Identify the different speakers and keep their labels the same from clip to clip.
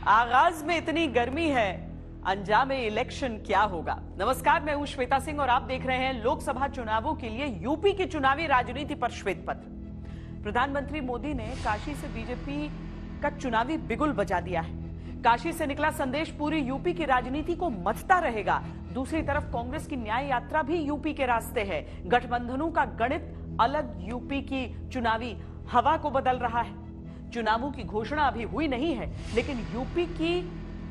Speaker 1: आगाज में इतनी गर्मी है, अंजाम इलेक्शन क्या होगा। नमस्कार, मैं हूं श्वेता सिंह और आप देख रहे हैं लोकसभा चुनावों के लिए यूपी की चुनावी राजनीति पर श्वेत पत्र। प्रधानमंत्री मोदी ने काशी से बीजेपी का चुनावी बिगुल बजा दिया है। काशी से निकला संदेश पूरी यूपी की राजनीति को मथता रहेगा। दूसरी तरफ कांग्रेस की न्याय यात्रा भी यूपी के रास्ते है। गठबंधनों का गणित अलग यूपी की चुनावी हवा को बदल रहा है। चुनावों की घोषणा अभी हुई नहीं है, लेकिन यूपी की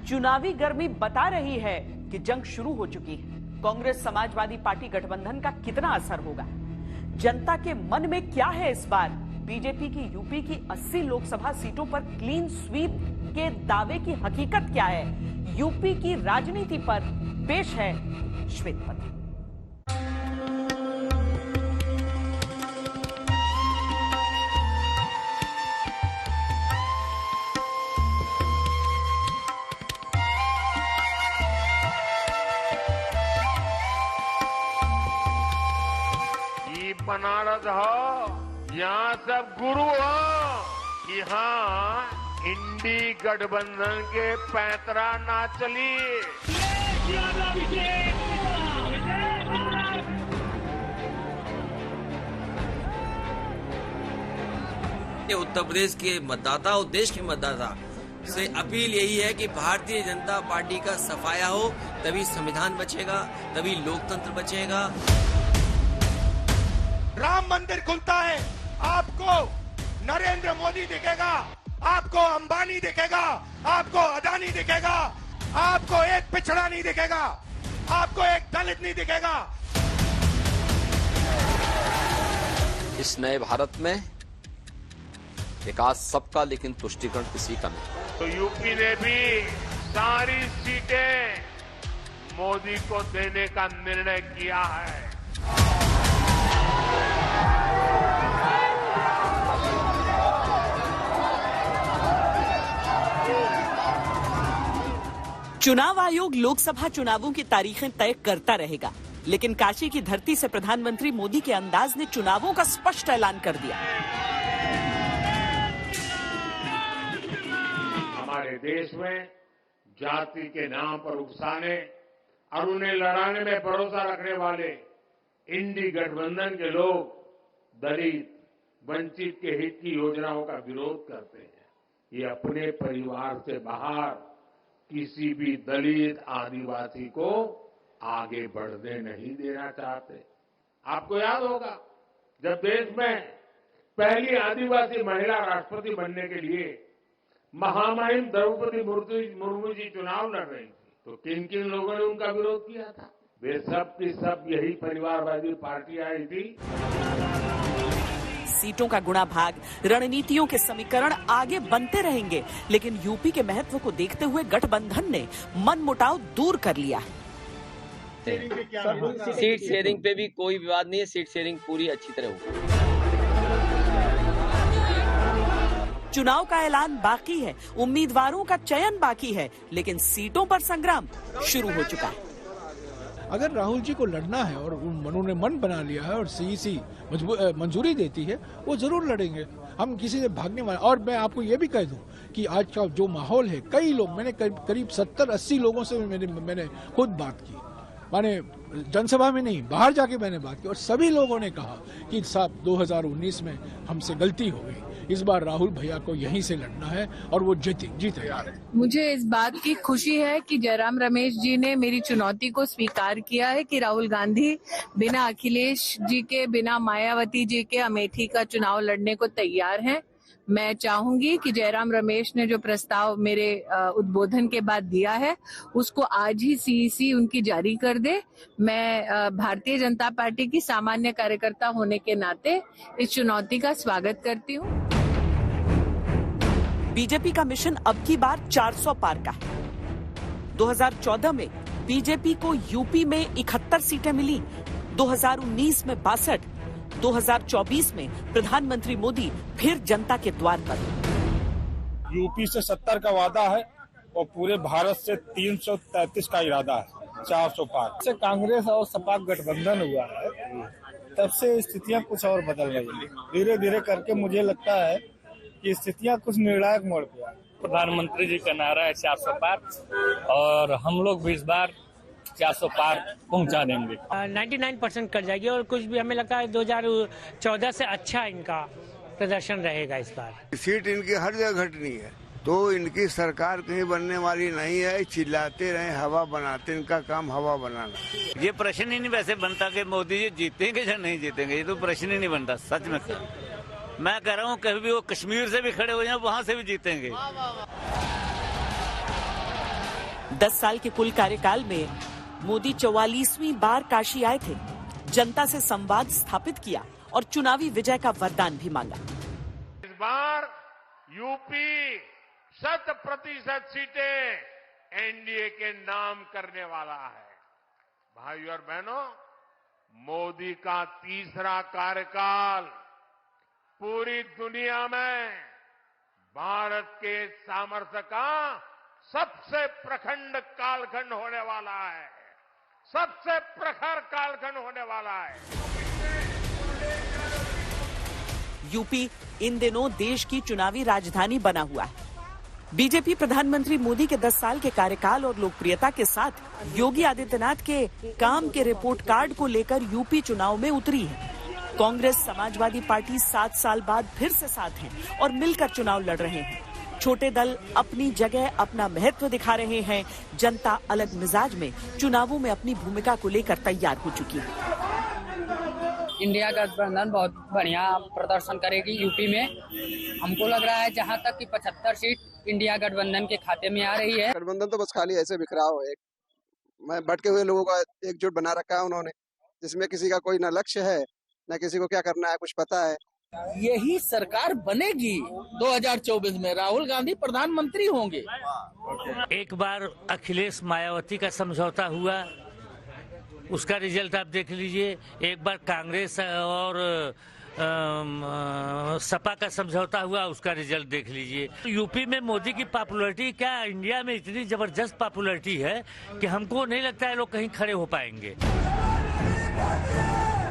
Speaker 1: चुनावी गर्मी बता रही है कि जंग शुरू हो चुकी है। कांग्रेस समाजवादी पार्टी गठबंधन का कितना असर होगा, जनता के मन में क्या है इस बार। बीजेपी की यूपी की 80 लोकसभा सीटों पर क्लीन स्वीप के दावे की हकीकत क्या है, यूपी की राजनीति पर पेश है श्वेत पत्र।
Speaker 2: बनारस हो, यहाँ सब गुरु हो, यहाँ इंडी गठबंधन के पैंतरा ना चली।
Speaker 3: उत्तर प्रदेश के मतदाता और देश के मतदाता से अपील यही है कि भारतीय जनता पार्टी का सफाया हो, तभी संविधान बचेगा, तभी लोकतंत्र बचेगा।
Speaker 4: राम मंदिर खुलता है, आपको नरेंद्र मोदी दिखेगा, आपको अंबानी दिखेगा, आपको अदानी दिखेगा, आपको एक पिछड़ा नहीं दिखेगा, आपको एक दलित नहीं दिखेगा।
Speaker 5: इस नए भारत में विकास सबका, लेकिन तुष्टिकरण किसी का नहीं।
Speaker 2: तो यूपी ने भी सारी सीटें मोदी को देने का निर्णय किया है।
Speaker 1: चुनाव आयोग लोकसभा चुनावों की तारीखें तय करता रहेगा, लेकिन काशी की धरती से प्रधानमंत्री मोदी के अंदाज ने चुनावों का स्पष्ट ऐलान कर दिया।
Speaker 2: हमारे देश में जाति के नाम पर उकसाने और उन्हें लड़ाने में भरोसा रखने वाले इंडी गठबंधन के लोग दलित, वंचित के हित की योजनाओं का विरोध करते हैं। ये अपने परिवार से बाहर किसी भी दलित, आदिवासी को आगे बढ़ने नहीं देना चाहते। आपको याद होगा, जब देश में पहली आदिवासी महिला राष्ट्रपति बनने के लिए महामहिम द्रौपदी मुर्मू जी चुनाव लड़ रही थी, तो किन किन लोगों ने उनका विरोध किया था? वे सब की सब यही परिवारवादी पार्टियां आई थी।
Speaker 1: सीटों का गुणा भाग, रणनीतियों के समीकरण आगे बनते रहेंगे, लेकिन यूपी के महत्व को देखते हुए गठबंधन ने मनमुटाव दूर कर लिया है।
Speaker 3: सीट शेयरिंग पे भी कोई विवाद नहीं है, सीट शेयरिंग पूरी अच्छी तरह होगी।
Speaker 1: चुनाव का ऐलान बाकी है, उम्मीदवारों का चयन बाकी है, लेकिन सीटों पर संग्राम शुरू हो चुका है।
Speaker 6: अगर राहुल जी को लड़ना है और उन्होंने मन बना लिया है और सीईसी मंजूरी देती है, वो जरूर लड़ेंगे। हम किसी से भागने वाले। और मैं आपको ये भी कह दूं कि आज का जो माहौल है, कई लोग, मैंने करीब 70-80 लोगों से मैंने खुद बात की, माने जनसभा में नहीं, बाहर जाके मैंने बात की, और सभी लोगों ने कहा कि साहब 2019 में हमसे गलती हो गई, इस बार राहुल भैया को यहीं से लड़ना है और वो जीते।
Speaker 7: मुझे इस बात की खुशी है कि जयराम रमेश जी ने मेरी चुनौती को स्वीकार किया है कि राहुल गांधी बिना अखिलेश जी के, बिना मायावती जी के अमेठी का चुनाव लड़ने को तैयार हैं। मैं चाहूंगी कि जयराम रमेश ने जो प्रस्ताव मेरे उद्बोधन के बाद दिया है, उसको आज ही सीईसी उनकी जारी कर दे। मैं भारतीय जनता पार्टी की सामान्य कार्यकर्ता होने के नाते इस चुनौती का स्वागत करती हूँ।
Speaker 1: बीजेपी का मिशन अब की बार 400 पार का है। 2014 में बीजेपी को यूपी में 71 सीटें मिली, 2019 में 62, 2024 में प्रधानमंत्री मोदी फिर जनता के द्वार पर।
Speaker 8: यूपी से 70 का वादा है और पूरे भारत से 333 का इरादा है, 400 पार। से कांग्रेस और सपा गठबंधन हुआ है, तब से स्थितियां कुछ और बदल रही है। धीरे धीरे करके मुझे लगता है कि स्थितियां कुछ निर्णायक मोड़ पे आ। प्रधानमंत्री जी का नारा है 400 पार, और हम लोग भी इस बार 400 पार पहुंचा देंगे।
Speaker 9: 99% कर जाएगी, और कुछ भी हमें लगता है 2014 से अच्छा इनका प्रदर्शन रहेगा इस बार।
Speaker 10: सीट इनकी हर जगह घटनी है, तो इनकी सरकार कहीं बनने वाली नहीं है। चिल्लाते रहे, हवा बनाते, इनका काम हवा बनाना।
Speaker 11: ये प्रश्न ही नहीं वैसे बनता कि मोदी जी जीतेंगे या नहीं जीतेंगे, ये तो प्रश्न ही नहीं बनता। सच में मैं कह रहा हूँ, कभी भी वो कश्मीर से भी खड़े हो जाए, वहाँ से भी जीतेंगे।
Speaker 1: 10 साल के कुल कार्यकाल में मोदी 44वीं बार काशी आए थे, जनता से संवाद स्थापित किया और चुनावी विजय का वरदान भी मांगा।
Speaker 2: इस बार यूपी 100% सीटें एनडीए के नाम करने वाला है। भाइयों और बहनों, मोदी का तीसरा कार्यकाल पूरी दुनिया में भारत के सामर्थ्य का सबसे प्रखंड कालखंड होने वाला है, सबसे प्रखर कालखंड होने वाला है।
Speaker 1: यूपी इन दिनों देश की चुनावी राजधानी बना हुआ है। बीजेपी प्रधानमंत्री मोदी के 10 साल के कार्यकाल और लोकप्रियता के साथ योगी आदित्यनाथ के काम के रिपोर्ट कार्ड को लेकर यूपी चुनाव में उतरी है। कांग्रेस समाजवादी पार्टी 7 साल बाद फिर से साथ हैं और मिलकर चुनाव लड़ रहे हैं। छोटे दल अपनी जगह अपना महत्व दिखा रहे हैं। जनता अलग मिजाज में चुनावों में अपनी भूमिका को लेकर तैयार हो चुकी है।
Speaker 7: इंडिया गठबंधन बहुत बढ़िया प्रदर्शन करेगी यूपी में। हमको लग रहा है जहां तक कि 75 सीट इंडिया गठबंधन के खाते में आ रही है।
Speaker 10: गठबंधन तो बस खाली ऐसे बिखराव है, मैं भटके हुए लोगों का एकजुट बना रखा है उन्होंने, जिसमें किसी का कोई न लक्ष्य है न किसी को क्या करना है कुछ पता है।
Speaker 12: यही सरकार बनेगी 2024 में, राहुल गांधी प्रधानमंत्री होंगे।
Speaker 9: एक बार अखिलेश मायावती का समझौता हुआ, उसका रिजल्ट आप देख लीजिए। एक बार कांग्रेस और सपा का समझौता हुआ, उसका रिजल्ट देख लीजिए। यूपी में मोदी की पॉपुलैरिटी क्या इंडिया में इतनी जबरदस्त पॉपुलैरिटी है कि हमको नहीं लगता है लोग कहीं खड़े हो पाएंगे।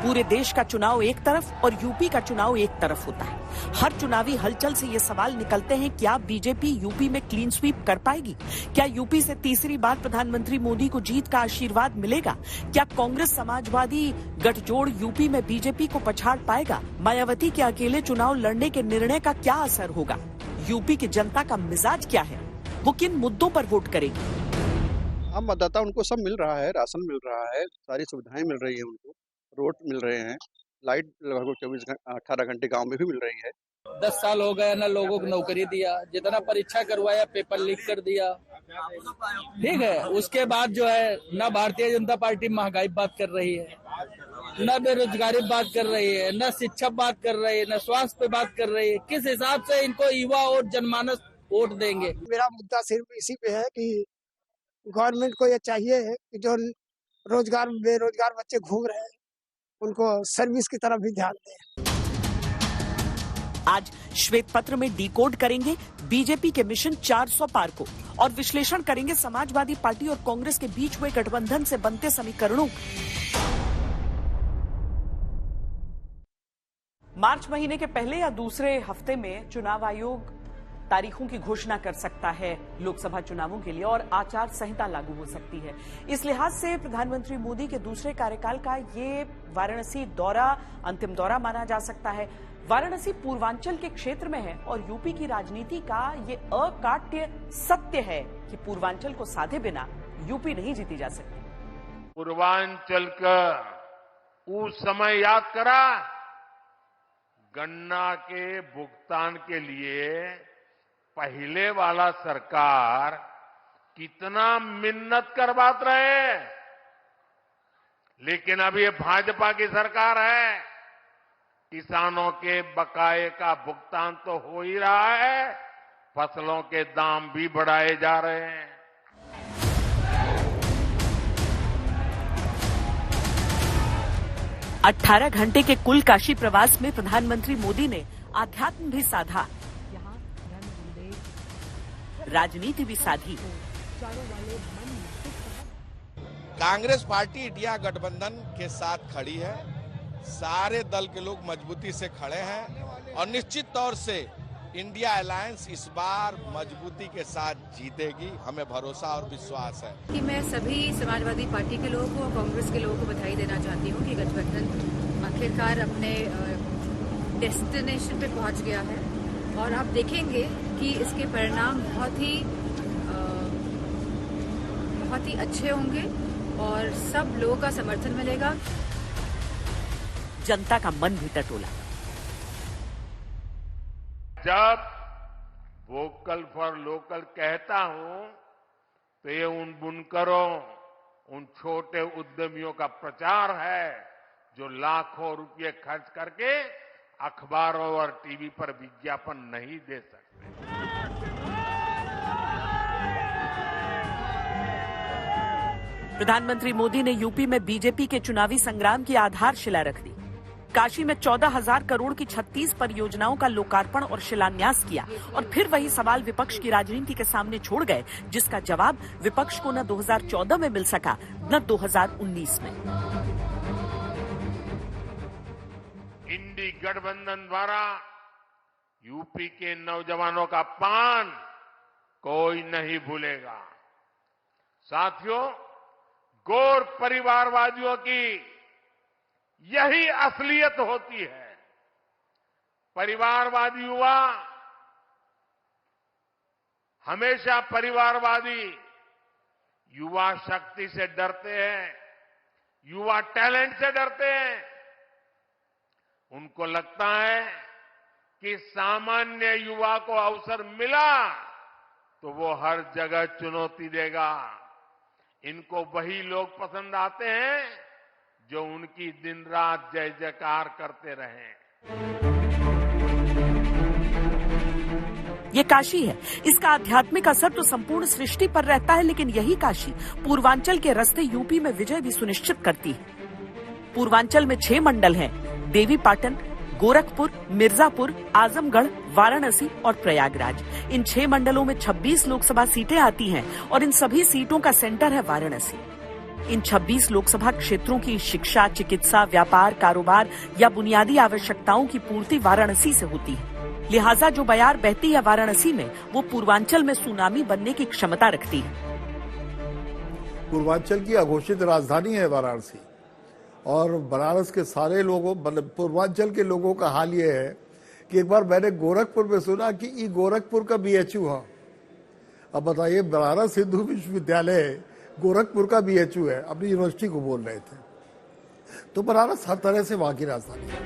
Speaker 1: पूरे देश का चुनाव एक तरफ और यूपी का चुनाव एक तरफ होता है। हर चुनावी हलचल से ये सवाल निकलते हैं, क्या बीजेपी यूपी में क्लीन स्वीप कर पाएगी? क्या यूपी से तीसरी बार प्रधानमंत्री मोदी को जीत का आशीर्वाद मिलेगा? क्या कांग्रेस समाजवादी गठजोड़ यूपी में बीजेपी को पछाड़ पाएगा? मायावती के अकेले चुनाव लड़ने के निर्णय का क्या असर होगा? यूपी की जनता का मिजाज क्या है? वो किन मुद्दों पर वोट करेगी?
Speaker 10: आम मतदाता उनको सब मिल रहा है, राशन मिल रहा है, सारी सुविधाएं मिल रही है उनको, रोड मिल रहे हैं, लाइट लगभग 18 घंटे गांव में भी मिल रही है।
Speaker 12: 10 साल हो गए ना, लोगों को नौकरी दिया, जितना परीक्षा करवाया पेपर लीक कर दिया, ठीक है। उसके बाद जो है न भारतीय जनता पार्टी महंगाई बात कर रही है, न बेरोजगारी बात कर रही है, न शिक्षा बात कर रही है, न स्वास्थ्य पे बात कर रही है। किस हिसाब से इनको युवा और जनमानस वोट देंगे?
Speaker 13: मेरा मुद्दा सिर्फ इसी पे है कि गवर्नमेंट को ये चाहिए कि जो बेरोजगार बच्चे घूम रहे हैं उनको सर्विस की तरफ भी ध्यान दें।
Speaker 1: आज श्वेत पत्र में डिकोड करेंगे बीजेपी के मिशन 400 पार को और विश्लेषण करेंगे समाजवादी पार्टी और कांग्रेस के बीच हुए गठबंधन से बनते समीकरणों। मार्च महीने के पहले या दूसरे हफ्ते में चुनाव आयोग तारीखों की घोषणा कर सकता है लोकसभा चुनावों के लिए और आचार संहिता लागू हो सकती है। इस लिहाज से प्रधानमंत्री मोदी के दूसरे कार्यकाल का ये वाराणसी दौरा अंतिम दौरा माना जा सकता है। वाराणसी पूर्वांचल के क्षेत्र में है और यूपी की राजनीति का ये अकाट्य सत्य है कि पूर्वांचल को साधे बिना यूपी नहीं जीती जा सकती।
Speaker 2: पूर्वांचल का उस समय याद करा, गन्ना के भुगतान के लिए पहले वाला सरकार कितना मिन्नत करवाते रहे, लेकिन अब ये भाजपा की सरकार है। किसानों के बकाये का भुगतान तो हो ही रहा है, फसलों के दाम भी बढ़ाए जा रहे हैं।
Speaker 1: अठारह घंटे के कुल काशी प्रवास में प्रधानमंत्री मोदी ने आध्यात्म भी साधा, राजनीति भी साधी।
Speaker 4: कांग्रेस पार्टी इंडिया गठबंधन के साथ खड़ी है, सारे दल के लोग मजबूती से खड़े हैं और निश्चित तौर से इंडिया अलायंस इस बार मजबूती के साथ जीतेगी, हमें भरोसा और विश्वास है।
Speaker 14: कि मैं सभी समाजवादी पार्टी के लोगों को और कांग्रेस के लोगों को बधाई देना चाहती हूँ कि गठबंधन आखिरकार अपने डेस्टिनेशन पे पहुँच गया है और आप देखेंगे कि इसके परिणाम बहुत ही अच्छे होंगे और सब लोगों का समर्थन मिलेगा।
Speaker 1: जनता का मन भी टटोला।
Speaker 2: जब वोकल फॉर लोकल कहता हूं तो ये उन बुनकरों, उन छोटे उद्यमियों का प्रचार है जो लाखों रुपए खर्च करके अखबारों और टीवी पर विज्ञापन नहीं दे सकते।
Speaker 1: प्रधानमंत्री मोदी ने यूपी में बीजेपी के चुनावी संग्राम की आधारशिला रख दी। काशी में 14,000 करोड़ की 36 परियोजनाओं का लोकार्पण और शिलान्यास किया और फिर वही सवाल विपक्ष की राजनीति के सामने छोड़ गए, जिसका जवाब विपक्ष को न 2014 में मिल सका न 2019 में।
Speaker 2: इंडी गठबंधन द्वारा यूपी के नौजवानों का अपमान कोई नहीं भूलेगा। साथियों, गौर परिवारवादियों की यही असलियत होती है। परिवारवादी युवा हमेशा परिवारवादी युवा शक्ति से डरते हैं, युवा टैलेंट से डरते हैं। उनको लगता है कि सामान्य युवा को अवसर मिला तो वो हर जगह चुनौती देगा। इनको वही लोग पसंद आते हैं जो उनकी दिन रात जय जयकार करते रहें।
Speaker 1: ये काशी है, इसका आध्यात्मिक असर तो संपूर्ण सृष्टि पर रहता है, लेकिन यही काशी पूर्वांचल के रास्ते यूपी में विजय भी सुनिश्चित करती है। पूर्वांचल में 6 मंडल हैं: देवीपाटन, गोरखपुर, मिर्जापुर, आजमगढ़, वाराणसी और प्रयागराज। इन 6 मंडलों में 26 लोकसभा सीटें आती हैं और इन सभी सीटों का सेंटर है वाराणसी। इन 26 लोकसभा क्षेत्रों की शिक्षा, चिकित्सा, व्यापार, कारोबार या बुनियादी आवश्यकताओं की पूर्ति वाराणसी से होती है। लिहाजा जो बयार बहती है वाराणसी में, वो पूर्वांचल में सुनामी बनने की क्षमता रखती है।
Speaker 15: पूर्वांचल की अघोषित राजधानी है वाराणसी और बनारस के सारे लोगों, पूर्वांचल के लोगों का हाल ये है कि एक बार मैंने गोरखपुर में सुना कि ये गोरखपुर का BHU है। अब बताइए, बनारस हिंदू विश्वविद्यालय गोरखपुर का BHU है, अपनी यूनिवर्सिटी को बोल रहे थे। तो बनारस हर तरह से वहां की राजधानी है।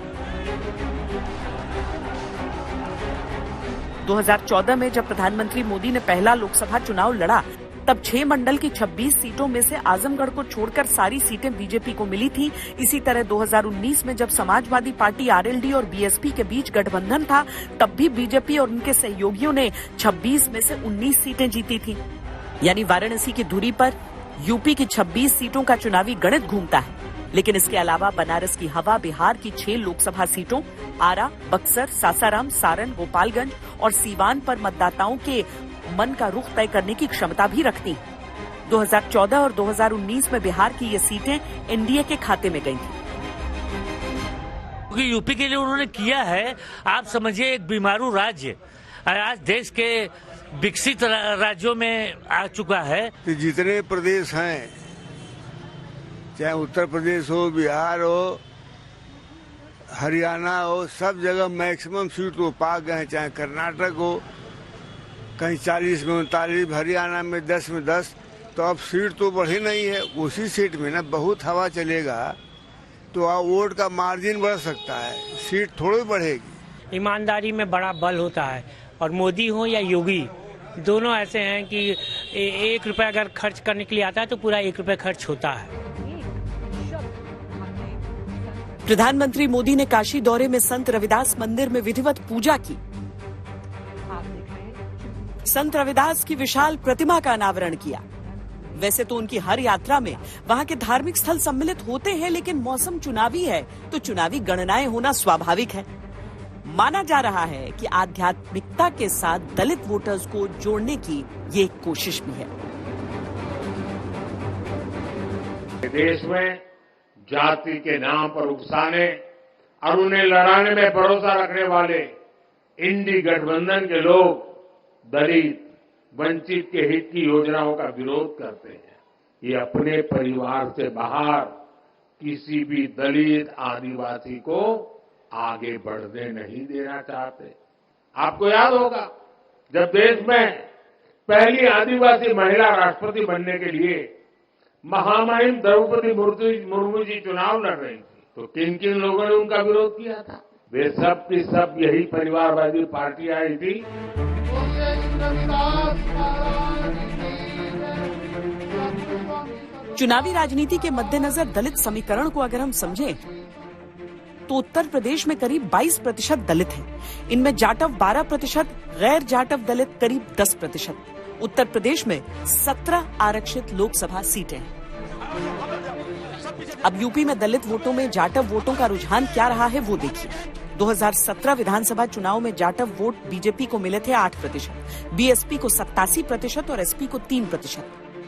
Speaker 1: 2014 में जब प्रधानमंत्री मोदी ने पहला लोकसभा चुनाव लड़ा, तब 6 मंडल की 26 सीटों में से आजमगढ़ को छोड़कर सारी सीटें बीजेपी को मिली थी। इसी तरह 2019 में जब समाजवादी पार्टी RLD और BSP के बीच गठबंधन था, तब भी बीजेपी और उनके सहयोगियों ने 26 में से 19 सीटें जीती थी। यानी वाराणसी की धुरी पर यूपी की 26 सीटों का चुनावी गणित घूमता है। लेकिन इसके अलावा बनारस की हवा बिहार की 6 लोकसभा सीटों आरा, बक्सर, सासाराम, सारण, गोपालगंज और सीवान पर मतदाताओं के मन का रुख तय करने की क्षमता भी रखती है। 2014 और 2019 में बिहार की ये सीटें NDA के खाते में गई थी।
Speaker 9: क्योंकि यूपी के लिए उन्होंने किया है, आप समझिए एक बीमारू राज्य आज देश के विकसित राज्यों में आ चुका है।
Speaker 16: जितने प्रदेश हैं, चाहे उत्तर प्रदेश हो, बिहार हो, हरियाणा हो, सब जगह मैक्सिमम सीट तो पा गए हैं। चाहे कर्नाटक हो, कहीं 40 में 39, हरियाणा में 10 में 10। तो अब सीट तो बढ़ी नहीं है। उसी सीट में ना बहुत हवा चलेगा तो वोट का मार्जिन बढ़ सकता है, सीट थोड़ी बढ़ेगी।
Speaker 17: ईमानदारी में बड़ा बल होता है और मोदी हो या योगी, दोनों ऐसे हैं कि 1 रुपया अगर खर्च करने के लिए आता है तो पूरा 1 रुपया खर्च होता है।
Speaker 1: प्रधानमंत्री मोदी ने काशी दौरे में संत रविदास मंदिर में विधिवत पूजा की। संत रविदास की विशाल प्रतिमा का अनावरण किया। वैसे तो उनकी हर यात्रा में वहां के धार्मिक स्थल सम्मिलित होते हैं, लेकिन मौसम चुनावी है तो चुनावी गणनाएं होना स्वाभाविक है। माना जा रहा है कि आध्यात्मिकता के साथ दलित वोटर्स को जोड़ने की ये एक कोशिश भी है।
Speaker 2: देश में जाति के नाम पर उकसाने और उन्हें लड़ाने में भरोसा रखने वाले इंडी गठबंधन के लोग दलित वंचित के हित की योजनाओं का विरोध करते हैं। ये अपने परिवार से बाहर किसी भी दलित आदिवासी को आगे बढ़ने नहीं देना चाहते। आपको याद होगा जब देश में पहली आदिवासी महिला राष्ट्रपति बनने के लिए महामहिम द्रौपदी मुर्मू जी चुनाव लड़ रही थी, तो किन किन लोगों ने उनका विरोध किया था? वे सब की सब यही परिवारवादी पार्टी आई थी।
Speaker 1: चुनावी राजनीति के मद्देनजर दलित समीकरण को अगर हम समझें तो उत्तर प्रदेश में करीब 22% दलित हैं। इनमें जाटव 12%, गैर जाटव दलित करीब 10%। उत्तर प्रदेश में 17 आरक्षित लोकसभा सीटें हैं। अब यूपी में दलित वोटों में जाटव वोटों का रुझान क्या रहा है वो देखिए। 2017 विधानसभा चुनाव में जाटव वोट बीजेपी को मिले थे 8%, बीएसपी को 87% और एसपी को 3%।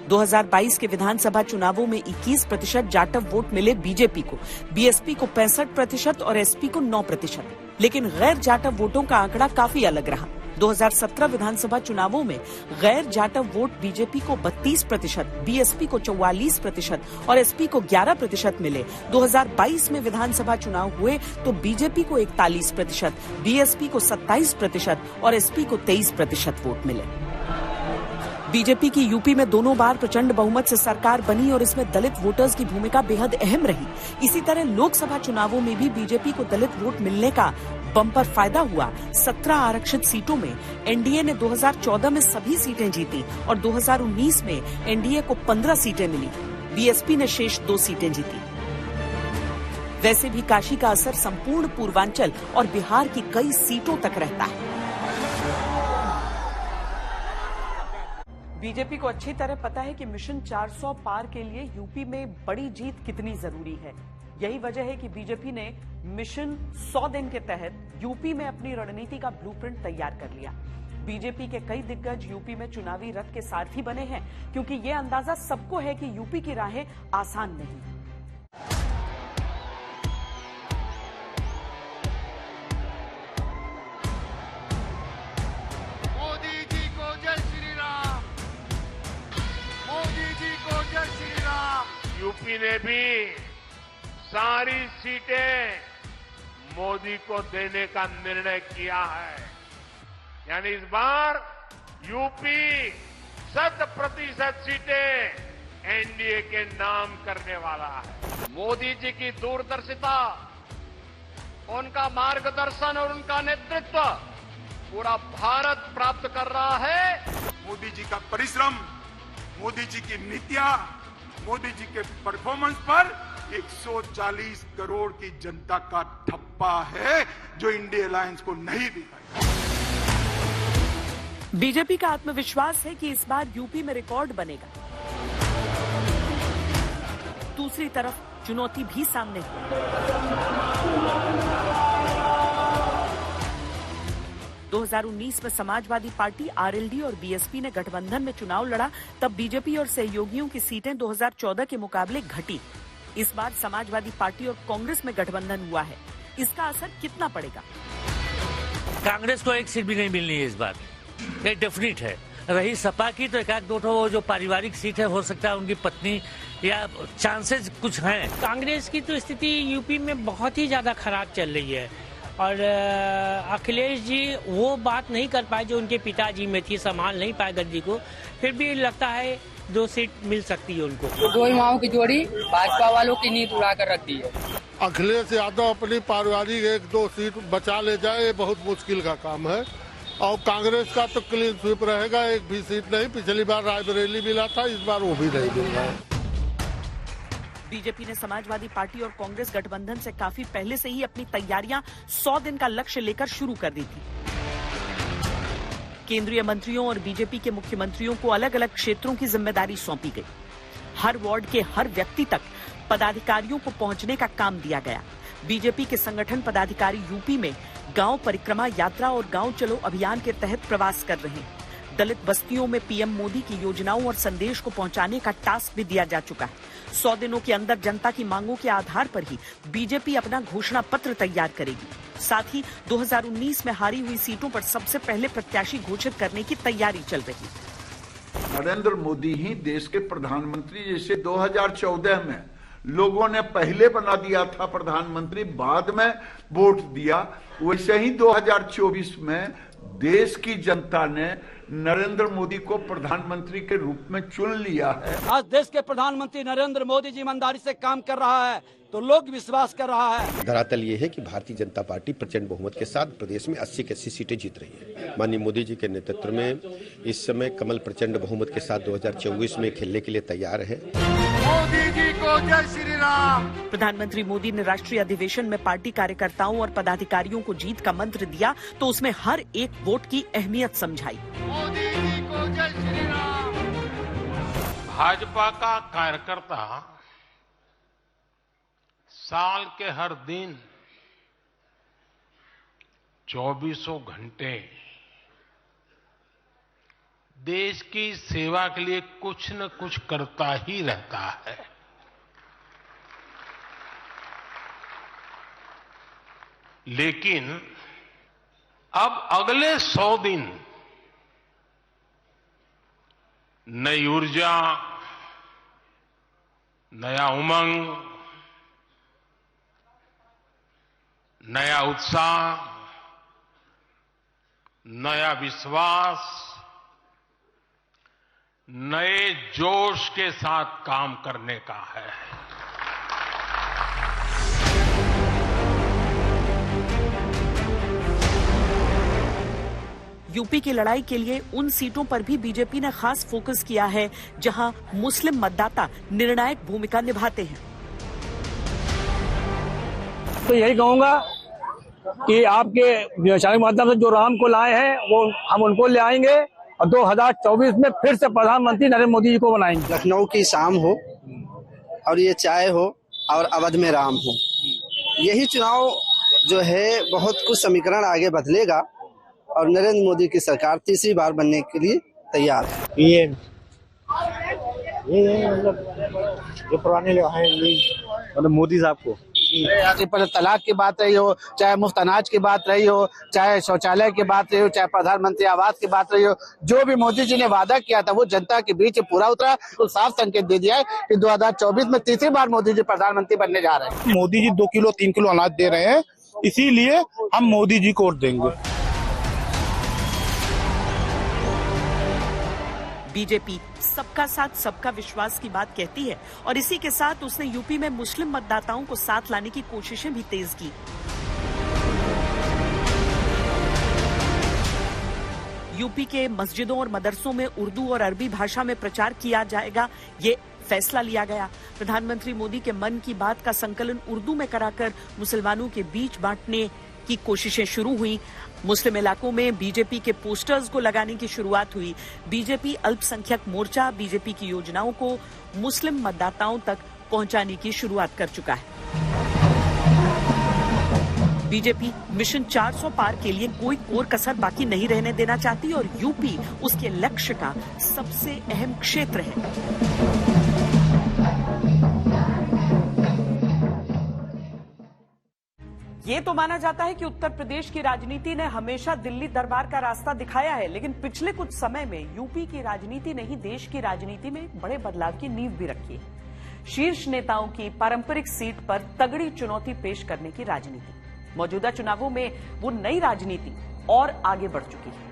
Speaker 1: 2022 के विधानसभा चुनावों में 21% जाटव वोट मिले बीजेपी को, बीएसपी को 65% और एसपी को 9%। लेकिन गैर जाटव वोटों का आंकड़ा काफी अलग रहा। 2017 विधानसभा चुनावों में गैर जाटव वोट बीजेपी को 32%, बीएसपी को 44% और एसपी को 11% मिले। 2022 में विधानसभा चुनाव हुए तो बीजेपी को 41%, बीएसपी को 27% और एसपी को 23% वोट मिले। बीजेपी की यूपी में दोनों बार प्रचंड बहुमत से सरकार बनी और इसमें दलित वोटर्स की भूमिका बेहद अहम रही। इसी तरह लोकसभा चुनावों में भी बीजेपी को दलित वोट मिलने का बम्पर फायदा हुआ। 17 आरक्षित सीटों में एनडीए ने 2014 में सभी सीटें जीती और 2019 में एनडीए को 15 सीटें मिली। बीएसपी ने शेष 2 सीटें जीती। वैसे भी काशी का असर संपूर्ण पूर्वांचल और बिहार की कई सीटों तक रहता है। बीजेपी को अच्छी तरह पता है कि मिशन 400 पार के लिए यूपी में बड़ी जीत कितनी जरूरी है। यही वजह है कि बीजेपी ने मिशन 100 दिन के तहत यूपी में अपनी रणनीति का ब्लूप्रिंट तैयार कर लिया। बीजेपी के कई दिग्गज यूपी में चुनावी रथ के सारथी बने हैं, क्योंकि ये अंदाजा सबको है कि यूपी की राहें आसान नहीं।
Speaker 4: मोदी जी को जय श्री राम, मोदी जी को जय श्री राम।
Speaker 2: यूपी ने भी सारी सीटें मोदी को देने का निर्णय किया है। यानी इस बार यूपी 100% सीटें एनडीए के नाम करने वाला है।
Speaker 18: मोदी जी की दूरदर्शिता, उनका मार्गदर्शन और उनका नेतृत्व पूरा भारत प्राप्त कर रहा है।
Speaker 4: मोदी जी का परिश्रम, मोदी जी की नीतियां, मोदी जी के परफॉर्मेंस पर 140 करोड़ की जनता का ठप्पा है जो इंडिया अलायंस को नहीं दिखाई।
Speaker 1: बीजेपी का आत्मविश्वास है कि इस बार यूपी में रिकॉर्ड बनेगा। दूसरी तरफ चुनौती भी सामने है। 2019 में समाजवादी पार्टी, आरएलडी और बीएसपी ने गठबंधन में चुनाव लड़ा, तब बीजेपी और सहयोगियों की सीटें 2014 के मुकाबले घटी। इस बार समाजवादी पार्टी और कांग्रेस में गठबंधन हुआ है। इसका असर कितना पड़ेगा?
Speaker 9: कांग्रेस को एक सीट भी नहीं मिलनी है इस बार, ये डेफिनेट है। रही सपा की तो एक आध दो वो जो पारिवारिक सीट है, हो सकता है उनकी पत्नी या चांसेस कुछ हैं।
Speaker 17: कांग्रेस की तो स्थिति यूपी में बहुत ही ज्यादा खराब चल रही है और अखिलेश जी वो बात नहीं कर पाए जो उनके पिताजी में थी, संभाल नहीं पाए गद्दी को। फिर भी लगता है 2 सीट मिल सकती है उनको।
Speaker 12: 2 युवाओं की जोड़ी भाजपा वालों की नींद उड़ा कर रख दी है।
Speaker 19: अखिलेश यादव अपनी पारिवारिक 1-2 सीट बचा ले जाए, ये बहुत मुश्किल का काम है। और कांग्रेस का तो क्लीन स्वीप रहेगा, एक भी सीट नहीं। पिछली बार रायबरेली मिला था, इस बार वो भी नहीं मिल रहा है।
Speaker 1: बीजेपी ने समाजवादी पार्टी और कांग्रेस गठबंधन से काफी पहले से ही अपनी तैयारियां 100 दिन का लक्ष्य लेकर शुरू कर दी थी। केंद्रीय मंत्रियों और बीजेपी के मुख्यमंत्रियों को अलग अलग क्षेत्रों की जिम्मेदारी सौंपी गई। हर वार्ड के हर व्यक्ति तक पदाधिकारियों को पहुंचने का काम दिया गया। बीजेपी के संगठन पदाधिकारी यूपी में गांव परिक्रमा यात्रा और गांव चलो अभियान के तहत प्रवास कर रहे हैं। दलित बस्तियों में पीएम मोदी की योजनाओं और संदेश को पहुंचाने का टास्क भी दिया जा चुका है। 100 दिनों के अंदर जनता की मांगों के आधार पर ही बीजेपी अपना घोषणा पत्र तैयार करेगी। साथ ही 2019 में हारी हुई सीटों पर सबसे पहले प्रत्याशी घोषित करने की तैयारी चल रही है।
Speaker 20: नरेंद्र मोदी ही देश के प्रधानमंत्री, जैसे 2014 में लोगों ने पहले बना दिया था प्रधानमंत्री, बाद में वोट दिया, वैसे ही 2024 में देश की जनता ने नरेंद्र मोदी को प्रधानमंत्री के रूप में चुन लिया है।
Speaker 12: आज देश के प्रधानमंत्री नरेंद्र मोदी जी ईमानदारी से काम कर रहा है तो लोग विश्वास कर रहा है।
Speaker 21: धरातल ये है कि भारतीय जनता पार्टी प्रचंड बहुमत के साथ प्रदेश में 80 की 80 सीटें जीत रही है। माननीय मोदी जी के नेतृत्व में इस समय कमल प्रचंड बहुमत के साथ 2024 में खेलने के लिए तैयार है।
Speaker 4: मोदी जी को जय श्री राम।
Speaker 1: प्रधानमंत्री मोदी ने राष्ट्रीय अधिवेशन में पार्टी कार्यकर्ताओं और पदाधिकारियों को जीत का मंत्र दिया तो उसमें हर एक वोट की अहमियत समझाई।
Speaker 4: मोदी जी को जय श्री राम।
Speaker 2: भाजपा का कार्यकर्ता साल के हर दिन 24 घंटे देश की सेवा के लिए कुछ न कुछ करता ही रहता है। लेकिन अब अगले 100 दिन नई ऊर्जा, नया उमंग, नया उत्साह, नया विश्वास, नए जोश के साथ काम करने का है।
Speaker 1: यूपी की लड़ाई के लिए उन सीटों पर भी बीजेपी ने खास फोकस किया है जहां मुस्लिम मतदाता निर्णायक भूमिका निभाते हैं।
Speaker 12: तो यही कहूंगा कि आपके वैचारिक माध्यम से जो राम को लाए हैं वो हम उनको ले आएंगे और 2024 में फिर से प्रधानमंत्री नरेंद्र मोदी जी को बनाएंगे।
Speaker 22: लखनऊ की शाम हो और ये चाय हो और अवध में राम हो, यही चुनाव जो है बहुत कुछ समीकरण आगे बदलेगा और नरेंद्र मोदी की सरकार तीसरी बार बनने के लिए तैयार है।
Speaker 8: ये मतलब जो पुराने लोग हैं, मतलब मोदी साहब को
Speaker 12: पर तलाक की बात रही हो, चाहे मुफ्त अनाज की बात रही हो, चाहे शौचालय की बात रही हो, चाहे प्रधानमंत्री आवास की बात रही हो, जो भी मोदी जी ने वादा किया था वो जनता के बीच पूरा उतरा। तो साफ संकेत दे दिया है कि 2024 में तीसरी बार मोदी जी प्रधानमंत्री बनने जा रहे हैं।
Speaker 8: मोदी जी 2 किलो 3 किलो अनाज दे रहे हैं, इसीलिए हम मोदी जी को वोट देंगे।
Speaker 1: बीजेपी सबका साथ सबका विश्वास की बात कहती है और इसी के साथ उसने यूपी में मुस्लिम मतदाताओं को साथ लाने की कोशिशें भी तेज की। यूपी के मस्जिदों और मदरसों में उर्दू और अरबी भाषा में प्रचार किया जाएगा, ये फैसला लिया गया। प्रधानमंत्री मोदी के मन की बात का संकलन उर्दू में कराकर मुसलमानों के बीच बांटने की कोशिशें शुरू हुई। मुस्लिम इलाकों में बीजेपी के पोस्टर्स को लगाने की शुरुआत हुई। बीजेपी अल्पसंख्यक मोर्चा बीजेपी की योजनाओं को मुस्लिम मतदाताओं तक पहुंचाने की शुरुआत कर चुका है। बीजेपी मिशन 400 पार के लिए कोई कोर कसर बाकी नहीं रहने देना चाहती और यूपी उसके लक्ष्य का सबसे अहम क्षेत्र है। ये तो माना जाता है कि उत्तर प्रदेश की राजनीति ने हमेशा दिल्ली दरबार का रास्ता दिखाया है, लेकिन पिछले कुछ समय में यूपी की राजनीति ने ही देश की राजनीति में बड़े बदलाव की नींव भी रखी है। शीर्ष नेताओं की पारंपरिक सीट पर तगड़ी चुनौती पेश करने की राजनीति। मौजूदा चुनावों में वो नई राजनीति और आगे बढ़ चुकी है।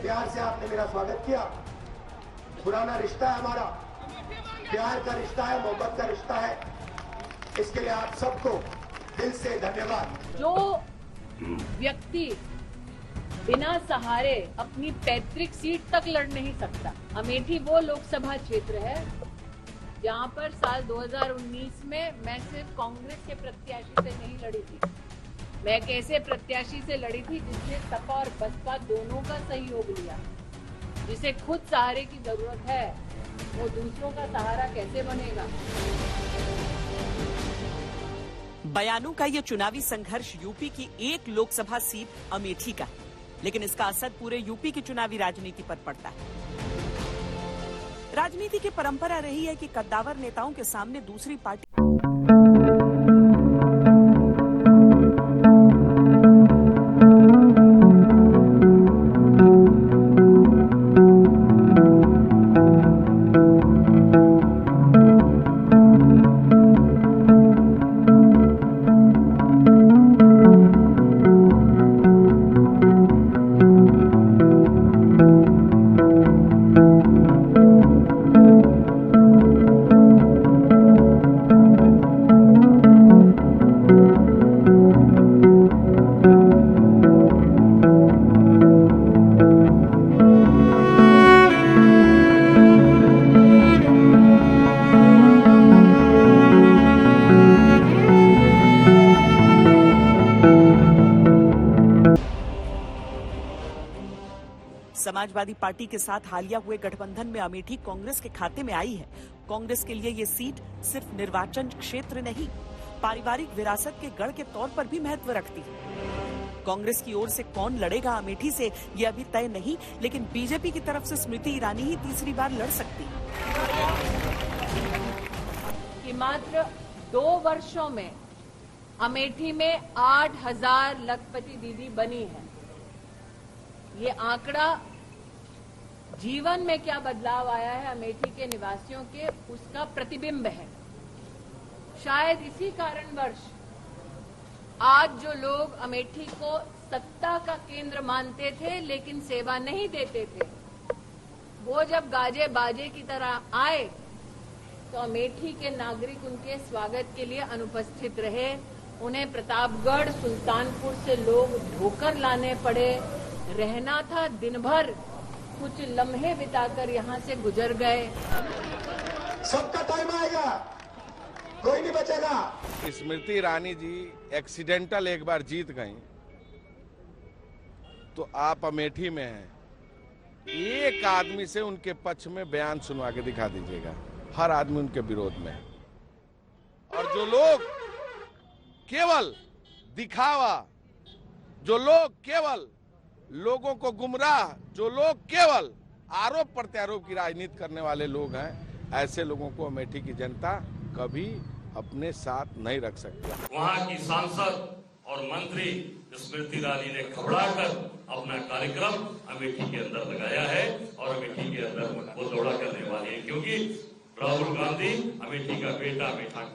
Speaker 4: प्यार से आपने मेरा स्वागत किया। पुराना रिश्ता है हमारा, प्यार का रिश्ता है, मोहब्बत का रिश्ता है। इसके लिए आप सबको दिल से धन्यवाद।
Speaker 7: जो व्यक्ति बिना सहारे अपनी पैतृक सीट तक लड़ नहीं सकता, अमेठी वो लोकसभा क्षेत्र है जहां पर साल 2019 में मैं सिर्फ कांग्रेस के प्रत्याशी से नहीं लड़ी थी, मैं एक ऐसे प्रत्याशी से लड़ी थी जिसने सपा और बसपा दोनों का सहयोग लिया। जिसे खुद सहारे की जरूरत है वो दूसरों का सहारा कैसे बनेगा।
Speaker 1: बयानों का ये चुनावी संघर्ष यूपी की एक लोकसभा सीट अमेठी का। लेकिन इसका असर पूरे यूपी की चुनावी राजनीति पर पड़ता है। राजनीति की परंपरा रही है कि कद्दावर नेताओं के सामने दूसरी पार्टी समाजवादी पार्टी के साथ हालिया हुए गठबंधन में अमेठी कांग्रेस के खाते में आई है। कांग्रेस के लिए ये सीट सिर्फ निर्वाचन क्षेत्र नहीं, पारिवारिक विरासत के गढ़ के तौर पर भी महत्व रखती है। कांग्रेस की ओर से कौन लड़ेगा अमेठी से ये अभी तय नहीं, लेकिन बीजेपी की तरफ से स्मृति ईरानी ही तीसरी बार लड़ सकती है।
Speaker 7: कि मात्र 2 वर्षों में अमेठी में 8000 लखपति दीदी बनी है। ये आंकड़ा जीवन में क्या बदलाव आया है अमेठी के निवासियों के, उसका प्रतिबिंब है। शायद इसी कारणवश आज जो लोग अमेठी को सत्ता का केंद्र मानते थे लेकिन सेवा नहीं देते थे, वो जब गाजे बाजे की तरह आए तो अमेठी के नागरिक उनके स्वागत के लिए अनुपस्थित रहे। उन्हें प्रतापगढ़, सुल्तानपुर से लोग ढोकर लाने पड़े। रहना था दिन भर, कुछ लम्हे बिताकर यहाँ से गुजर गए।
Speaker 4: सबका टाइम आएगा, कोई नहीं बचेगा।
Speaker 3: स्मृति ईरानी जी एक्सीडेंटल एक बार जीत गई तो आप अमेठी में हैं, एक आदमी से उनके पक्ष में बयान सुनवा के दिखा दीजिएगा। हर आदमी उनके विरोध में। और जो लोग केवल दिखावा, जो लोग केवल लोगों को गुमराह, जो लोग केवल आरोप प्रत्यारोप की राजनीति करने वाले लोग हैं, ऐसे लोगों को अमेठी की जनता कभी अपने साथ नहीं रख सकती।
Speaker 5: वहां की सांसद और मंत्री स्मृति ईरानी ने घबराकर अपना कार्यक्रम अमेठी के अंदर लगाया है और अमेठी के अंदर वो दौड़ा करने वाली है, क्योंकि राहुल गांधी अमेठी का बेटा,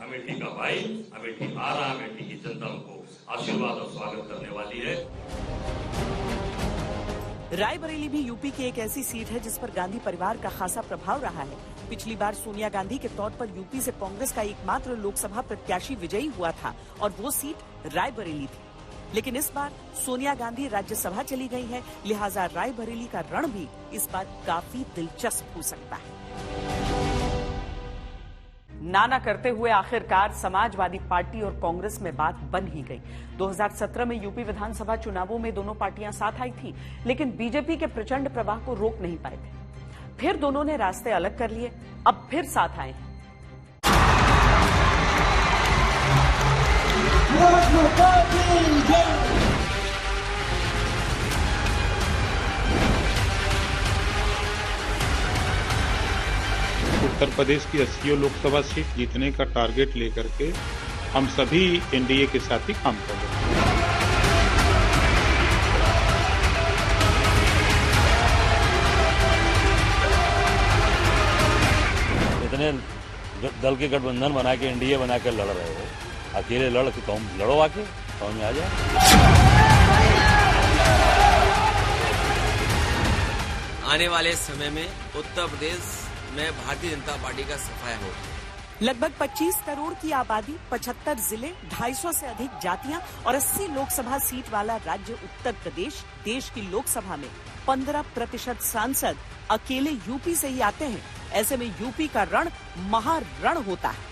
Speaker 5: अमेठी का भाई, अमेठी आ रहा, अमेठी की जनता उनको आशीर्वाद और स्वागत करने वाली है।
Speaker 1: रायबरेली भी यूपी की एक ऐसी सीट है जिस पर गांधी परिवार का खासा प्रभाव रहा है। पिछली बार सोनिया गांधी के तौर पर यूपी से कांग्रेस का एकमात्र लोकसभा प्रत्याशी विजयी हुआ था और वो सीट रायबरेली थी। लेकिन इस बार सोनिया गांधी राज्यसभा चली गई है, लिहाजा रायबरेली का रण भी इस बार काफी दिलचस्प हो सकता है। नाना करते हुए आखिरकार समाजवादी पार्टी और कांग्रेस में बात बन ही गई। 2017 में यूपी विधानसभा चुनावों में दोनों पार्टियां साथ आई थी, लेकिन बीजेपी के प्रचंड प्रवाह को रोक नहीं पाए थे। फिर दोनों ने रास्ते अलग कर लिए, अब फिर साथ आए हैं।
Speaker 23: उत्तर प्रदेश की 80 लोकसभा सीट जीतने का टारगेट लेकर के हम सभी एनडीए के साथ ही काम कर रहे हैं।
Speaker 24: इतने दल के गठबंधन बना के एनडीए बना के लड़ रहे हो, अकेले लड़ के तुम लड़ो, आके समझ में आ जाए।
Speaker 25: आने वाले समय में उत्तर प्रदेश में भारतीय जनता पार्टी का सफाया हो।
Speaker 1: लगभग 25 करोड़ की आबादी, 75 जिले, 250 से अधिक जातियां और 80 लोकसभा सीट वाला राज्य उत्तर प्रदेश। देश की लोकसभा में 15% सांसद अकेले यूपी से ही आते हैं। ऐसे में यूपी का रण महारण होता है।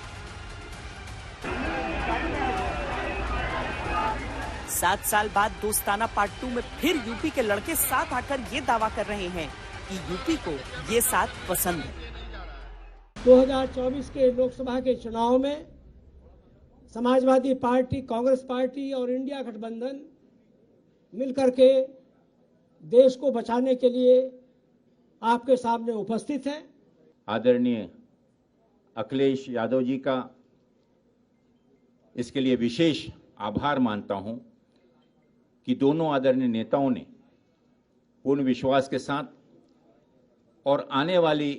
Speaker 1: 7 साल बाद दोस्ताना पार्ट 2 में फिर यूपी के लड़के साथ आकर ये दावा कर रहे हैं कि यूपी को ये साथ पसंद है।
Speaker 26: 2024 के लोकसभा के चुनाव में समाजवादी पार्टी, कांग्रेस पार्टी और इंडिया गठबंधन मिलकर के देश को बचाने के लिए आपके सामने उपस्थित हैं।
Speaker 6: आदरणीय अखिलेश यादव जी का इसके लिए विशेष आभार मानता हूं कि दोनों आदरणीय नेताओं ने पूर्ण विश्वास के साथ और आने वाली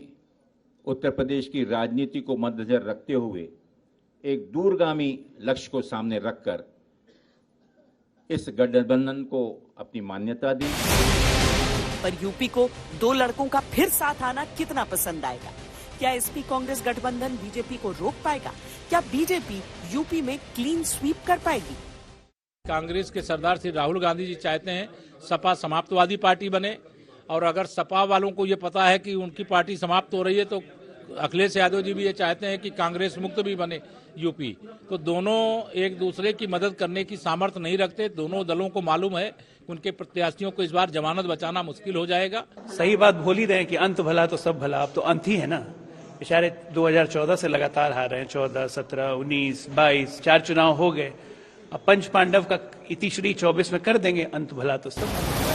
Speaker 6: उत्तर प्रदेश की राजनीति को मद्देनजर रखते हुए एक दूरगामी लक्ष्य को सामने रखकर इस गठबंधन को अपनी मान्यता दी।
Speaker 1: पर यूपी को दो लड़कों का फिर साथ आना कितना पसंद आएगा? क्या एसपी कांग्रेस गठबंधन बीजेपी को रोक पाएगा? क्या बीजेपी यूपी में क्लीन स्वीप कर पाएगी?
Speaker 8: कांग्रेस के सरदार श्री राहुल गांधी जी चाहते हैं सपा समाप्तवादी पार्टी बने, और अगर सपा वालों को ये पता है कि उनकी पार्टी समाप्त हो रही है तो अखिलेश यादव जी भी ये चाहते हैं कि कांग्रेस मुक्त भी बने यूपी। तो दोनों एक दूसरे की मदद करने की सामर्थ्य नहीं रखते। दोनों दलों को मालूम है कि उनके प्रत्याशियों को इस बार जमानत बचाना मुश्किल हो जाएगा।
Speaker 10: सही बात भूल ही रहे हैं कि अंत भला तो सब भला। अब तो अंत ही है ना। बेचारे 2014 से लगातार हार रहे हैं, 14, 17, 19, 22 4 चुनाव हो गए। अब पंच पांडव का इतिश्री 24 में कर देंगे, अंत भला तो सब।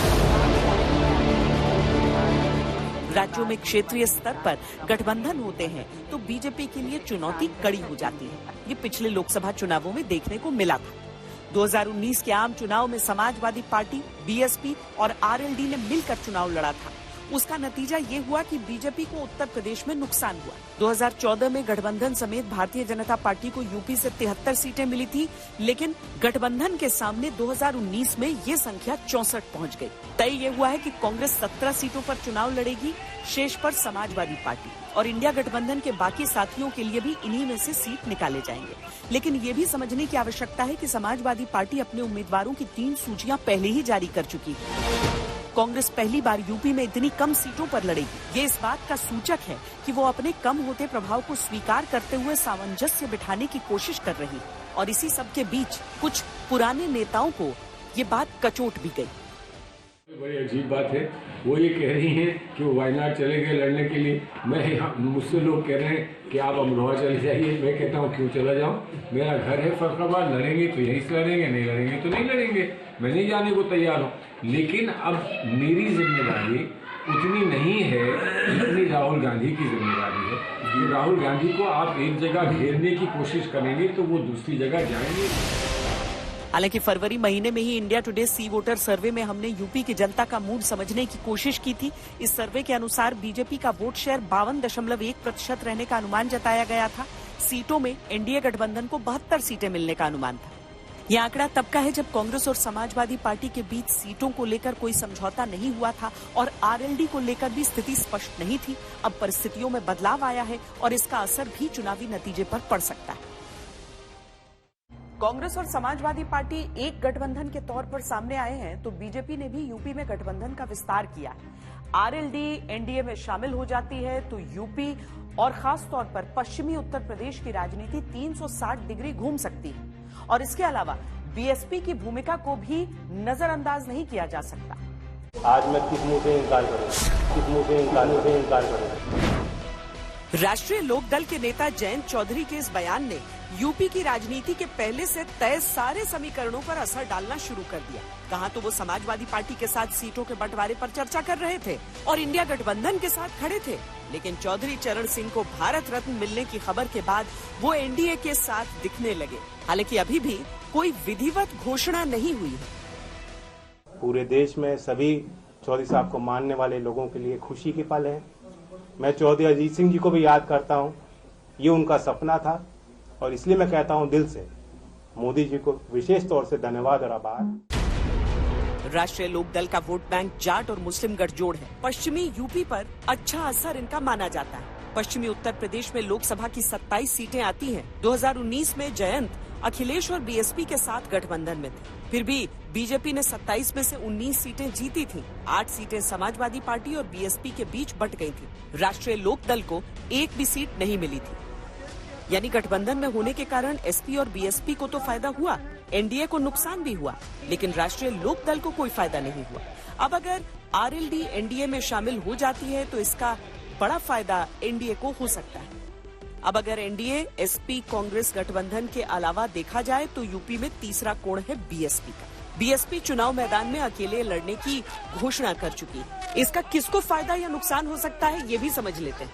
Speaker 1: राज्यों में क्षेत्रीय स्तर पर गठबंधन होते हैं तो बीजेपी के लिए चुनौती कड़ी हो जाती है। ये पिछले लोकसभा चुनावों में देखने को मिला था। 2019 के आम चुनाव में समाजवादी पार्टी, बीएसपी और आरएलडी ने मिलकर चुनाव लड़ा था। उसका नतीजा ये हुआ कि बीजेपी को उत्तर प्रदेश में नुकसान हुआ। 2014 में गठबंधन समेत भारतीय जनता पार्टी को यूपी से 73 सीटें मिली थी, लेकिन गठबंधन के सामने 2019 में ये संख्या 64 पहुंच गई। तय ये हुआ है कि कांग्रेस 17 सीटों पर चुनाव लड़ेगी, शेष पर समाजवादी पार्टी और इंडिया गठबंधन के बाकी साथियों के लिए भी इन्हीं में से सीट निकाले जाएंगे। लेकिन ये भी समझने की आवश्यकता है कि समाजवादी पार्टी अपने उम्मीदवारों की 3 सूचियां पहले ही जारी कर चुकी है। कांग्रेस पहली बार यूपी में इतनी कम सीटों पर लड़ेगी। ये इस बात का सूचक है कि वो अपने कम होते प्रभाव को स्वीकार करते हुए सामंजस्य बिठाने की कोशिश कर रही है। और इसी सब के बीच कुछ पुराने नेताओं को ये बात कचोट भी गई।
Speaker 11: बड़ी अजीब बात है, वो ये कह रही हैं कि वो वायनाड चले गए लड़ने के लिए। मुझसे लोग कह रहे हैं कि आप अमरोहा चले जाइए। मैं कहता हूँ क्यों चला जाऊँ, मेरा घर है फर्रुखाबाद। लड़ेंगे तो यहीं से लड़ेंगे, नहीं लड़ेंगे तो नहीं लड़ेंगे। मैं नहीं जाने को तैयार हूँ। लेकिन अब मेरी जिम्मेदारी उतनी नहीं है जितनी राहुल गांधी की जिम्मेदारी है। राहुल गांधी को आप एक जगह घेरने की कोशिश करेंगे तो वो दूसरी जगह जाएंगे।
Speaker 1: हालांकि फरवरी महीने में ही इंडिया टुडे सी वोटर सर्वे में हमने यूपी की जनता का मूड समझने की कोशिश की थी। इस सर्वे के अनुसार बीजेपी का वोट शेयर 52.1% रहने का अनुमान जताया गया था। सीटों में एनडीए गठबंधन को 72 सीटें मिलने का अनुमान था। यह आंकड़ा तब का है जब कांग्रेस और समाजवादी पार्टी के बीच सीटों को लेकर कोई समझौता नहीं हुआ था और आरएलडी को लेकर भी स्थिति स्पष्ट नहीं थी। अब परिस्थितियों में बदलाव आया है और इसका असर भी चुनावी नतीजे पर पड़ सकता है। कांग्रेस और समाजवादी पार्टी एक गठबंधन के तौर पर सामने आए हैं तो बीजेपी ने भी यूपी में गठबंधन का विस्तार किया है। आरएलडी एनडीए में शामिल हो जाती है तो यूपी और खास तौर पर पश्चिमी उत्तर प्रदेश की राजनीति 360 डिग्री घूम सकती है। और इसके अलावा बीएसपी की भूमिका को भी नजरअंदाज नहीं किया जा सकता।
Speaker 10: आज मैं किस मुंह से इनकार करूं, किस मुंह से इनकार करूं।
Speaker 1: राष्ट्रीय लोकदल के नेता जयंत चौधरी के इस बयान ने यूपी की राजनीति के पहले से तय सारे समीकरणों पर असर डालना शुरू कर दिया। कहा तो वो समाजवादी पार्टी के साथ सीटों के बंटवारे पर चर्चा कर रहे थे और इंडिया गठबंधन के साथ खड़े थे, लेकिन चौधरी चरण सिंह को भारत रत्न मिलने की खबर के बाद वो एनडीए के साथ दिखने लगे। हालांकि अभी भी कोई विधिवत घोषणा नहीं हुई है।
Speaker 10: पूरे देश में सभी चौधरी साहब को मानने वाले लोगों के लिए खुशी के पल है। मैं चौधरी अजीत सिंह जी को भी याद करता हूं, ये उनका सपना था और इसलिए मैं कहता हूं दिल से मोदी जी को विशेष तौर से धन्यवाद और आभार।
Speaker 1: राष्ट्रीय लोकदल का वोट बैंक जाट और मुस्लिम गठजोड़ है। पश्चिमी यूपी पर अच्छा असर इनका माना जाता है। पश्चिमी उत्तर प्रदेश में लोकसभा की 27 सीटें आती हैं। 2019 में जयंत अखिलेश और बीएसपी के साथ गठबंधन में थे, फिर भी बीजेपी ने 27 में से 19 सीटें जीती थीं। 8 सीटें समाजवादी पार्टी और बीएसपी के बीच बंट गई थी। राष्ट्रीय लोकदल को एक भी सीट नहीं मिली थी। यानी गठबंधन में होने के कारण एसपी और बीएसपी को तो फायदा हुआ, एनडीए को नुकसान भी हुआ, लेकिन राष्ट्रीय लोकदल को कोई फायदा नहीं हुआ। अब अगर आरएलडी एनडीए में शामिल हो जाती है तो इसका बड़ा फायदा एनडीए को हो सकता है। अब अगर एनडीए एसपी कांग्रेस गठबंधन के अलावा देखा जाए तो यूपी में तीसरा कोण है बीएसपी का।
Speaker 9: बीएसपी चुनाव मैदान में अकेले लड़ने की घोषणा कर चुकी है। इसका किसको फायदा या नुकसान हो सकता है, ये भी समझ लेते हैं।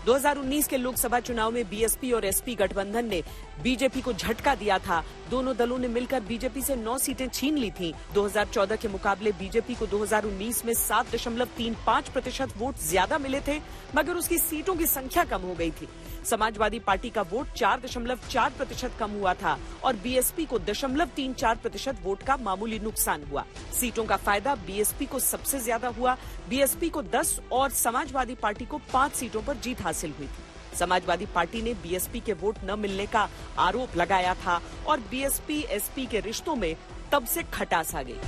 Speaker 9: 2019 के लोकसभा चुनाव में बीएसपी और एसपी गठबंधन ने बीजेपी को झटका दिया था। दोनों दलों ने मिलकर बीजेपी से 9 सीटें छीन ली थीं। 2014 के मुकाबले बीजेपी को 2019 में 7.35% वोट ज्यादा मिले थे, मगर उसकी सीटों की संख्या कम हो गई थी। समाजवादी पार्टी का वोट 4.4% कम हुआ था और बीएसपी को 0.34% वोट का मामूली नुकसान हुआ। सीटों का फायदा बीएसपी को सबसे ज्यादा हुआ। बीएसपी को 10 और समाजवादी पार्टी को 5 सीटों पर जीत हासिल हुई थी। समाजवादी पार्टी ने बीएसपी के वोट न मिलने का आरोप लगाया था और बीएसपी एसपी के रिश्तों में तब से खटास आ गई।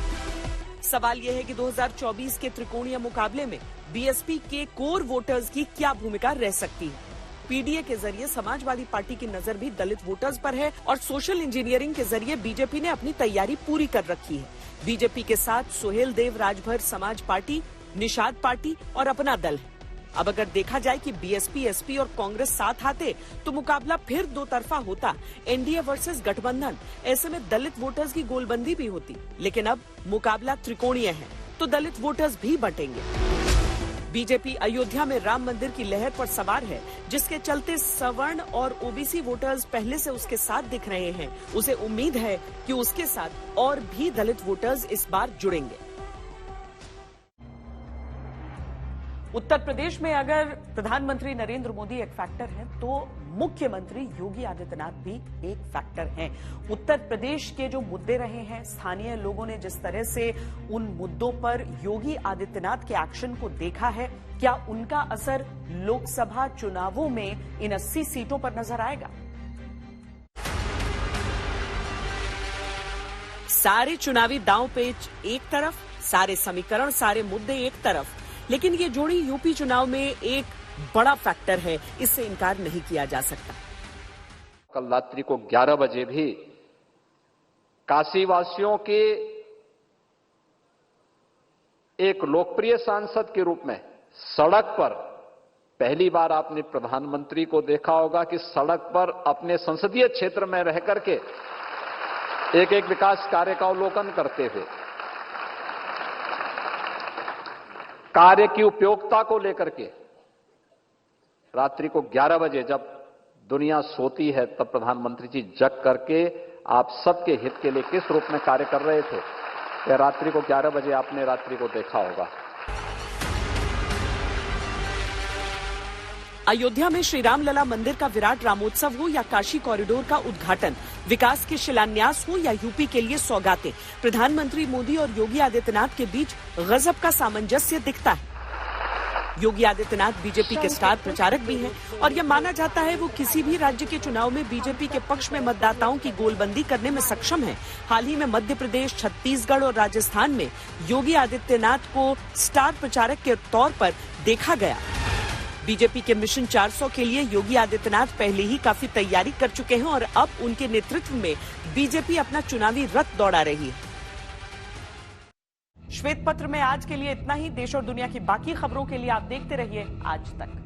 Speaker 9: सवाल यह है कि 2024 के त्रिकोणीय मुकाबले में बीएसपी के कोर वोटर्स की क्या भूमिका रह सकती है। पीडीए के जरिए समाजवादी पार्टी की नजर भी दलित वोटर्स पर है और सोशल इंजीनियरिंग के जरिए बीजेपी ने अपनी तैयारी पूरी कर रखी है। बीजेपी के साथ सुहेल देव राजभर समाज पार्टी, निषाद पार्टी और अपना दल है। अब अगर देखा जाए कि बीएसपी, एसपी और कांग्रेस साथ आते तो मुकाबला फिर दो तरफा होता, एनडीए वर्सेस गठबंधन। ऐसे में दलित वोटर्स की गोलबंदी भी होती, लेकिन अब मुकाबला त्रिकोणीय है तो दलित वोटर्स भी बटेंगे। बीजेपी अयोध्या में राम मंदिर की लहर पर सवार है, जिसके चलते सवर्ण और ओबीसी वोटर्स पहले से उसके साथ दिख रहे हैं। उसे उम्मीद है कि उसके साथ और भी दलित वोटर्स इस बार जुड़ेंगे। उत्तर प्रदेश में अगर प्रधानमंत्री नरेंद्र मोदी एक फैक्टर है तो मुख्यमंत्री योगी आदित्यनाथ भी एक फैक्टर हैं। उत्तर प्रदेश के जो मुद्दे रहे हैं, स्थानीय लोगों ने जिस तरह से उन मुद्दों पर योगी आदित्यनाथ के एक्शन को देखा है, क्या उनका असर लोकसभा चुनावों में इन 80 सीटों पर नजर आएगा? सारे चुनावी दांव पेच एक तरफ, सारे समीकरण, सारे मुद्दे एक तरफ, लेकिन ये जोड़ी यूपी चुनाव में एक बड़ा फैक्टर है, इससे इनकार नहीं किया जा सकता।
Speaker 13: कल रात्रि को 11 बजे भी काशीवासियों के एक लोकप्रिय सांसद के रूप में सड़क पर पहली बार आपने प्रधानमंत्री को देखा होगा कि सड़क पर अपने संसदीय क्षेत्र में रह करके एक एक विकास कार्य का अवलोकन करते हुए कार्य की उपयोगिता को लेकर के रात्रि को 11 बजे जब दुनिया सोती है तब प्रधानमंत्री जी जग करके आप सबके हित के लिए किस रूप में कार्य कर रहे थे, यह रात्रि को 11 बजे आपने रात्रि को देखा होगा।
Speaker 9: अयोध्या में श्री राम लला मंदिर का विराट रामोत्सव हो या काशी कॉरिडोर का उद्घाटन, विकास के शिलान्यास हो या यूपी के लिए सौगातें, प्रधानमंत्री मोदी और योगी आदित्यनाथ के बीच गजब का सामंजस्य दिखता है। योगी आदित्यनाथ बीजेपी के स्टार प्रचारक भी हैं और यह माना जाता है वो किसी भी राज्य के चुनाव में बीजेपी के पक्ष में मतदाताओं की गोलबंदी करने में सक्षम है। हाल ही में मध्य प्रदेश, छत्तीसगढ़ और राजस्थान में योगी आदित्यनाथ को स्टार प्रचारक के तौर पर देखा गया। बीजेपी के मिशन 400 के लिए योगी आदित्यनाथ पहले ही काफी तैयारी कर चुके हैं और अब उनके नेतृत्व में बीजेपी अपना चुनावी रथ दौड़ा रही है। श्वेत पत्र में आज के लिए इतना ही। देश और दुनिया की बाकी खबरों के लिए आप देखते रहिए आज तक।